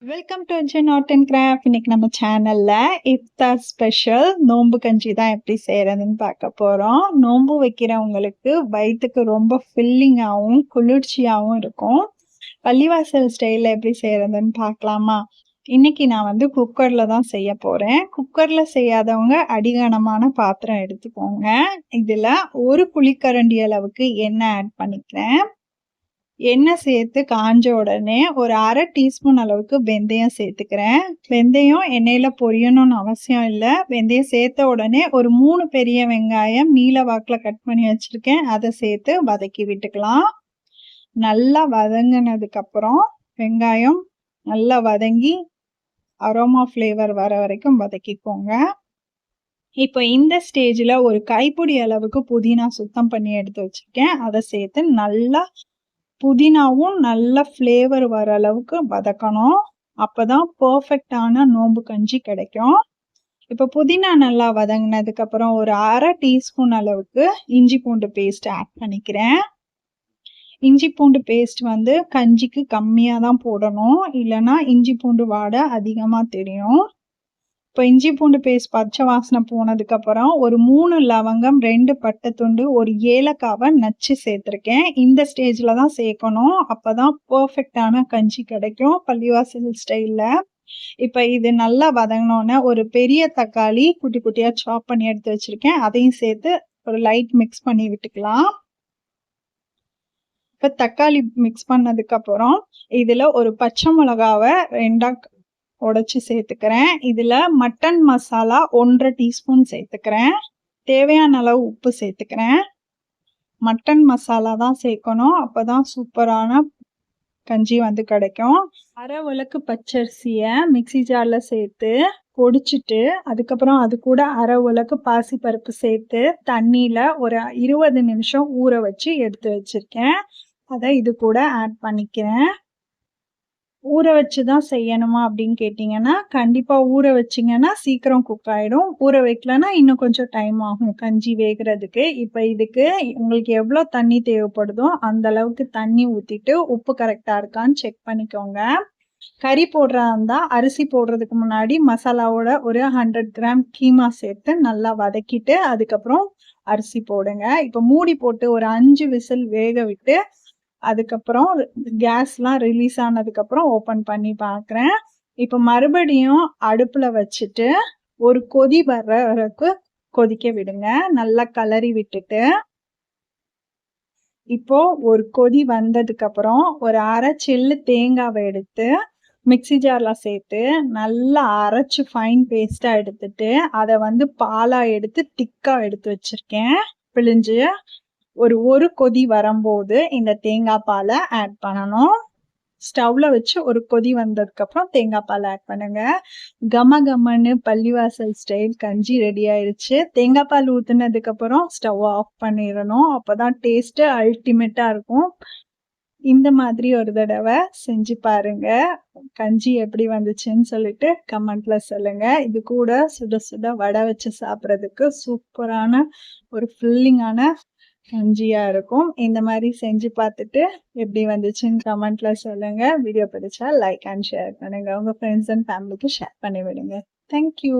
Welcome to Ajay art and craft. இன்னைக்கு நம்ம சேனல்ல இஃப்தார் ஸ்பெஷல் நோன்பு கஞ்சி தான் எப்படி செய்யறதுன்னு பார்க்க போறோம். நோன்பு வைக்கிறவங்களுக்கு வயிற்றுக்கு ரொம்ப ஃபில்லிங்காகவும் குளிர்ச்சியாகவும் இருக்கும். பள்ளிவாசல் ஸ்டைலில் எப்படி செய்யறதுன்னு பார்க்கலாமா? இன்னைக்கு நான் குக்கர்ல தான் செய்ய போறேன். குக்கர்ல செய்யாதவங்க அடிகனமான பாத்திரம் எடுத்துக்கோங்க. இதுல ஒரு குழிக்கரண்டி அளவுக்கு எண்ணெய் ஆட் பண்ணிக்கிறேன். எண்ணெய் சேர்த்து காஞ்ச உடனே ஒரு 1/2 டீஸ்பூன் அளவுக்கு வெந்தயம் சேர்த்துக்கிறேன். வெந்தயம் எண்ணெயில பொரியணும்னு அவசியம் இல்லை. வெந்தயம் சேர்த்த உடனே ஒரு 3 பெரிய வெங்காயம் நீல வாக்கில் கட் பண்ணி வச்சிருக்கேன், அதை சேர்த்து வதக்கி விட்டுக்கலாம். நல்லா வதங்கினதுக்கு அப்புறம் வெங்காயம் நல்லா வதங்கி அரோமா ஃப்ளேவர் வர வரைக்கும் வதக்கிக்கோங்க. இப்போ இந்த ஸ்டேஜில் ஒரு கைப்பிடி அளவுக்கு புதினா சுத்தம் பண்ணி எடுத்து வச்சிருக்கேன், அதை சேர்த்து நல்லா புதினாவும் நல்ல ஃப்ளேவர் வர அளவுக்கு வதக்கணும். அப்பதான் பர்ஃபெக்டான நோன்பு கஞ்சி கிடைக்கும். இப்போ புதினா நல்லா வதங்கினதுக்கு அப்புறம் ஒரு 1/2 டீஸ்பூன் அளவுக்கு இஞ்சி பூண்டு பேஸ்ட் ஆட் பண்ணிக்கிறேன். இஞ்சி பூண்டு பேஸ்ட் கஞ்சிக்கு கம்மியாக தான் போடணும், இல்லைன்னா இஞ்சி பூண்டு வாடை அதிகமாக தெரியும். இப்போ இஞ்சி பூண்டு பேஸ்ட் பச்சை வாசனை போனதுக்கு அப்புறம் ஒரு 3 லவங்கம், 2 பட்டை துண்டு, ஒரு ஏலக்காவை நச்சு சேர்த்துருக்கேன். இந்த ஸ்டேஜில் தான் சேர்க்கணும், அப்போதான் பர்ஃபெக்டான கஞ்சி கிடைக்கும் பள்ளிவாசல் ஸ்டைலில். இப்போ இது நல்லா வதங்கினோன்னே ஒரு பெரிய தக்காளி குட்டி குட்டியாக சாப் பண்ணி எடுத்து வச்சிருக்கேன், அதையும் சேர்த்து ஒரு லைட் மிக்ஸ் பண்ணி விட்டுக்கலாம். இப்போ தக்காளி மிக்ஸ் பண்ணதுக்கு அப்புறம் இதில் ஒரு பச்சை மிளகாவை 2 உடைச்சி சேர்த்துக்கிறேன். இதில் மட்டன் மசாலா 1/2 டீஸ்பூன் சேர்த்துக்கிறேன். தேவையான அளவு உப்பு சேர்த்துக்கிறேன். மட்டன் மசாலா தான் சேர்க்கணும், அப்போதான் சூப்பரான கஞ்சி கிடைக்கும். 1/2 உலக்கு பச்சரிசியை மிக்சி ஜாரில் சேர்த்து பொடிச்சிட்டு அதுக்கப்புறம் அது கூட 1/2 உலக்கு பாசிப்பருப்பு சேர்த்து தண்ணியில் ஒரு 20 நிமிஷம் ஊற வச்சு எடுத்து வச்சிருக்கேன். அதை இது கூட ஆட் பண்ணிக்கிறேன். ஊற வச்சு தான் செய்யணுமா அப்படின்னு கேட்டிங்கன்னா, கண்டிப்பாக ஊற வச்சிங்கன்னா சீக்கிரம் குக் ஆகிடும். ஊற வைக்கலன்னா இன்னும் கொஞ்சம் டைம் ஆகும் கஞ்சி வேகிறதுக்கு. இப்போ இதுக்கு உங்களுக்கு எவ்வளோ தண்ணி தேவைப்படுதோ அந்த அளவுக்கு தண்ணி ஊற்றிட்டு உப்பு கரெக்டாக இருக்கான்னு செக் பண்ணிக்கோங்க. கறி போடுறதா இருந்தால் அரிசி போடுறதுக்கு முன்னாடி மசாலாவோட ஒரு 100 கிராம் கீமா சேர்த்து நல்லா வதக்கிட்டு அதுக்கப்புறம் அரிசி போடுங்க. இப்போ மூடி போட்டு ஒரு 5 விசில் வேக விட்டு அதுக்கப்புறம் கேஸ்லாம் ரிலீஸ் ஆனதுக்கப்புறம் ஓப்பன் பண்ணி பார்க்குறேன். இப்போ மறுபடியும் அடுப்பில் வச்சுட்டு ஒரு கொதி வர்ற வரைக்கும் கொதிக்க விடுங்க. நல்லா கலரி விட்டுட்டு இப்போ ஒரு கொதி வந்ததுக்கப்புறம் ஒரு 1/2 சில்லு தேங்காவை எடுத்து மிக்சி ஜாரில் சேர்த்து நல்லா அரைச்சி ஃபைன் பேஸ்ட்டாக எடுத்துட்டு அதை பாலாக எடுத்து திக்காக எடுத்து வச்சுருக்கேன் பிழிஞ்சு. ஒரு கொதி வரும்போது இந்த தேங்காய் பாலை ஆட் பண்ணணும். ஸ்டவ்ல வச்சு ஒரு கொதி வந்ததுக்கப்புறம் தேங்காய் பால் ஆட் பண்ணுங்க. கமன்னு பள்ளிவாசல் ஸ்டைல் கஞ்சி ரெடி ஆயிடுச்சு. தேங்காய் பால் ஊற்றுனதுக்கப்புறம் ஸ்டவ் ஆஃப் பண்ணிடணும், அப்போதான் டேஸ்ட்டு அல்டிமேட்டாக இருக்கும். இந்த மாதிரி ஒரு தடவை செஞ்சு பாருங்க. கஞ்சி எப்படி வந்துச்சுன்னு சொல்லிட்டு கமெண்ட்ல சொல்லுங்க. இது கூட சுட சுட வடை வச்சு சாப்பிட்றதுக்கு சூப்பரான ஒரு ஃபில்லிங்கான கஞ்சியா இருக்கும். இந்த மாதிரி செஞ்சு பார்த்துட்டு எப்படி வந்துச்சுன்னு கமெண்ட்ல சொல்லுங்க. வீடியோ பிடிச்சா லைக் அண்ட் ஷேர் பண்ணுங்க. உங்க ஃப்ரெண்ட்ஸ் அண்ட் ஃபேமிலிக்கு ஷேர் பண்ணி விடுங்க. தேங்க்யூ.